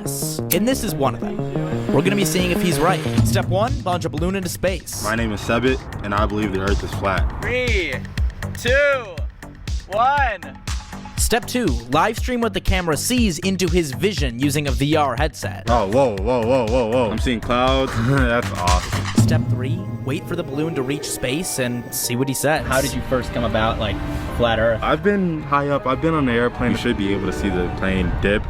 guess. And this is one of them. We're gonna be seeing if he's right. Step 1, launch a balloon into space. My name is Sebit, and I believe the Earth is flat. 3, 2, 1. Step 2, live stream what the camera sees into his vision using a VR headset. Oh, whoa. I'm seeing clouds. That's awesome. Step 3, wait for the balloon to reach space and see what he says. How did you first come about, like, flat Earth? I've been high up. I've been on the airplane. You should be able to see the plane dip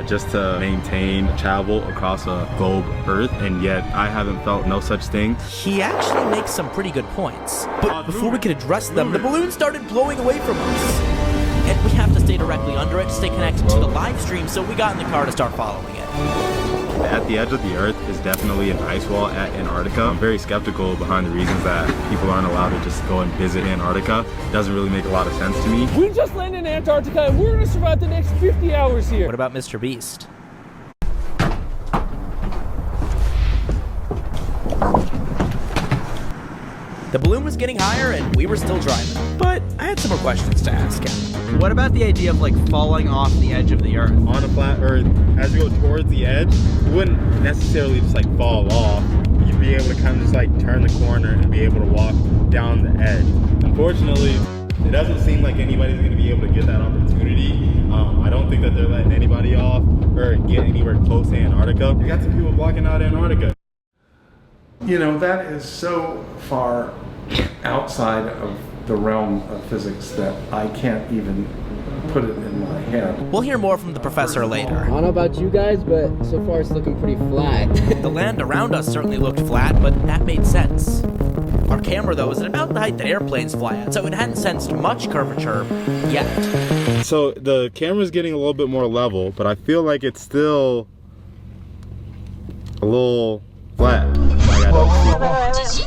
just to maintain travel across a globe Earth, and yet I haven't felt no such thing. He actually makes some pretty good points. But before we could address them, the balloon started blowing away from us. And we have to stay directly under it to stay connected to the live stream, so we got in the car to start following it. At the edge of the Earth is definitely an ice wall at Antarctica. I'm very skeptical behind the reasons that people aren't allowed to just go and visit Antarctica. It doesn't really make a lot of sense to me. We just landed in Antarctica and we're gonna survive the next 50 hours here. What about Mr. Beast? The balloon was getting higher and we were still driving, but I had some more questions to ask him. What about the idea of, like, falling off the edge of the Earth? On a flat Earth, as you go towards the edge, you wouldn't necessarily just like fall off. You'd be able to kind of just like turn the corner and be able to walk down the edge. Unfortunately, it doesn't seem like anybody's going to be able to get that opportunity. I don't think that they're letting anybody off or get anywhere close to Antarctica. You got some people blocking out Antarctica. You know, that is so far outside of the realm of physics that I can't even put it in my head. We'll hear more from the professor later. I don't know about you guys, but so far it's looking pretty flat. The land around us certainly looked flat, but that made sense. Our camera, though, is at about the height that airplanes fly at, so it hadn't sensed much curvature yet. So the camera's getting a little bit more level, but I feel like it's still a little flat. Like I don't see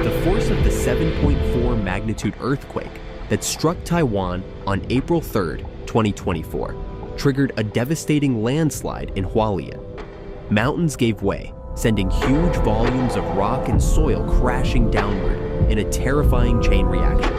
The force of the 7.4 magnitude earthquake that struck Taiwan on April 3rd, 2024, triggered a devastating landslide in Hualien. Mountains gave way, sending huge volumes of rock and soil crashing downward in a terrifying chain reaction.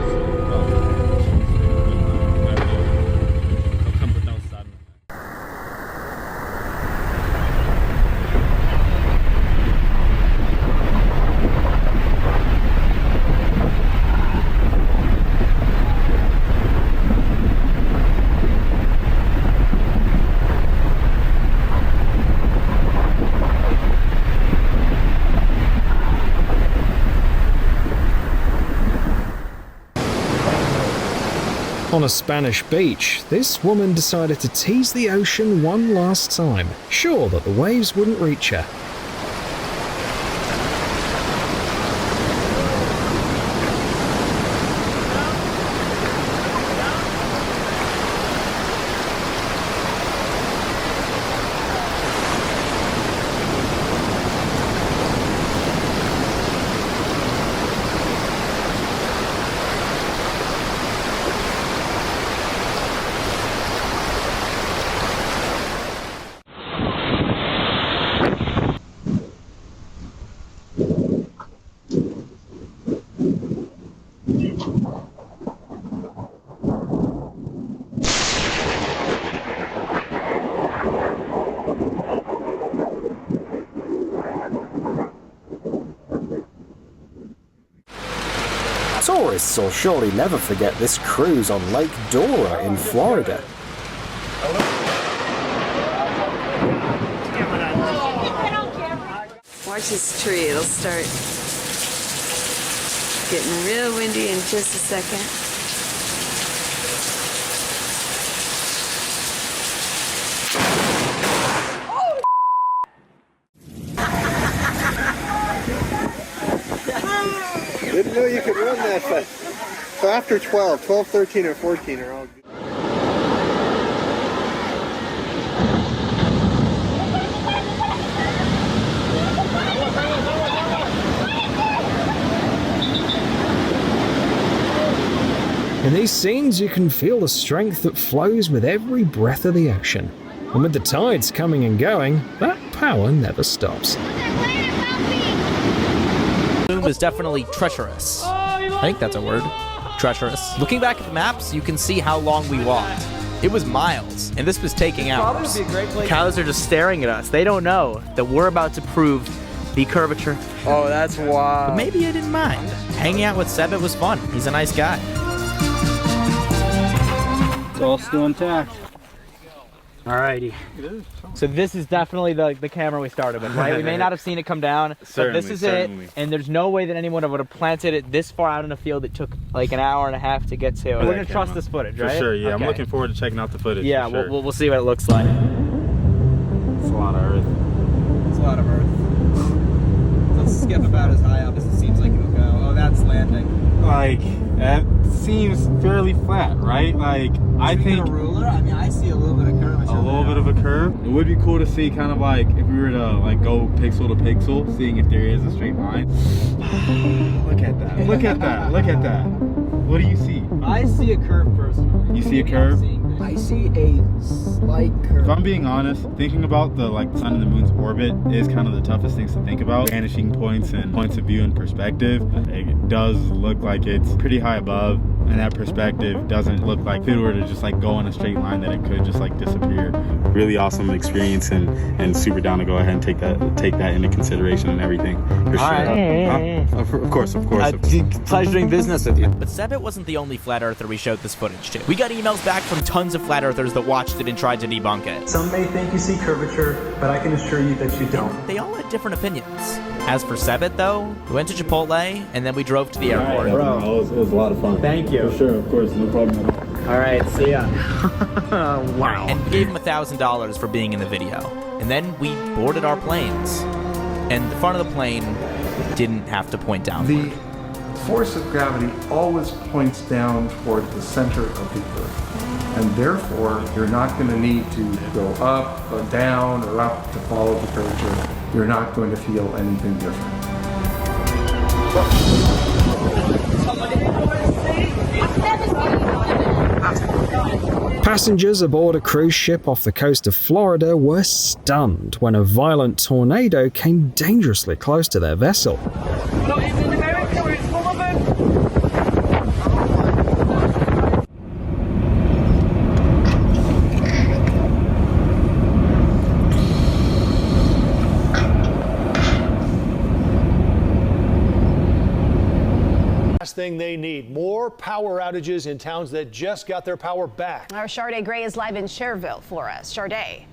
On a Spanish beach, this woman decided to tease the ocean one last time, sure that the waves wouldn't reach her. Tourists will surely never forget this cruise on Lake Dora in Florida. Watch this tree, it'll start getting real windy in just a second. Didn't know you could run that fast. So after 12, 13, or 14 are all good. In these scenes, you can feel the strength that flows with every breath of the ocean. And with the tides coming and going, that power never stops. Bloom is definitely treacherous. I think that's a word. Treacherous. Looking back at the maps, you can see how long we walked. It was miles, and this was taking hours. Cows are just staring at us. They don't know that we're about to prove the curvature. Oh, that's wild. But maybe I didn't mind. Hanging out with Sebit was fun. He's a nice guy. It's all still intact. Alrighty. So this is definitely the camera we started with, right? We may not have seen it come down, but this is it. And there's no way that anyone would have planted it this far out in the field. It took like an hour and a half to get to. We're gonna trust this footage, right? For sure, yeah. Okay. I'm looking forward to checking out the footage. Yeah, for sure. we'll see what it looks like. It's a lot of earth. It's a lot of earth. Let's skip about as high up as it seems like it'll go. Oh, that's landing. Like, it seems fairly flat, right? Like, I think a ruler. I mean, I see a little bit of curve. a little bit of a curve. It would be cool to see kind of like if we were to like go pixel to pixel, seeing if there is a straight line. Look at that. Look at that. Look at that. What do you see? I see a curve personally. You see a curve? I see a slight curve. If I'm being honest, thinking about the like sun and the moon's orbit is kind of the toughest things to think about. Vanishing points and points of view and perspective. It does look like it's pretty high above, and that perspective doesn't look like if it were to just like go in a straight line that it could just like disappear. Really awesome experience and super down to go ahead and take that into consideration and everything. For sure. Of course. Pleasure doing business with you. But Sebit wasn't the only flat earther we showed this footage to. We got emails back from tons of flat earthers that watched it and tried to debunk it. Some may think you see curvature, but I can assure you that you don't. They all had different opinions. As for Sebit, though, we went to Chipotle, and then we drove to the airport. Bro, it was a lot of fun. Thank you. For sure, of course, no problem at all. All right, see ya. Wow. And we gave him $1,000 for being in the video. And then we boarded our planes. And the front of the plane didn't have to point down. The force of gravity always points down toward the center of the Earth. And therefore, you're not going to need to go up or down or up to follow the curvature. You're not going to feel anything different. Passengers aboard a cruise ship off the coast of Florida were stunned when a violent tornado came dangerously close to their vessel. Thing they need more power outages in towns that just got their power back. Our Sharday Gray is live in Cherville for us. Sharday.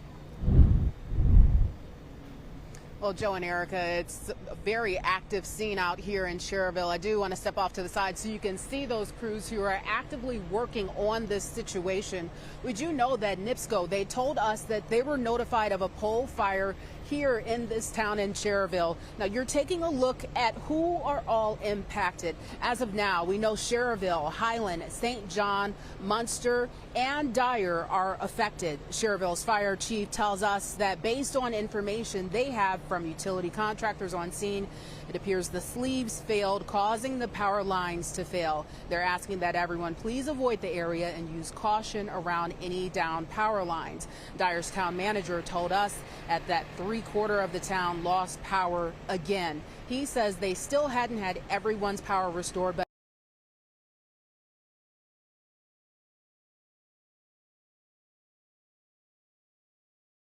Well, Joe and Erica, it's a very active scene out here in Cherville. I do want to step off to the side so you can see those crews who are actively working on this situation. We do know that NIPSCO, they told us that they were notified of a pole fire here in this town in Cherville. Now you're taking a look at who are all impacted. As of now, we know Cherville, Highland, St. John, Munster, and Dyer are affected. Cherville's fire chief tells us that based on information they have from utility contractors on scene, it appears the sleeves failed, causing the power lines to fail. They're asking that everyone please avoid the area and use caution around any down power lines. Dyer's town manager told us that 3/4 of the town lost power again. He says they still hadn't had everyone's power restored, but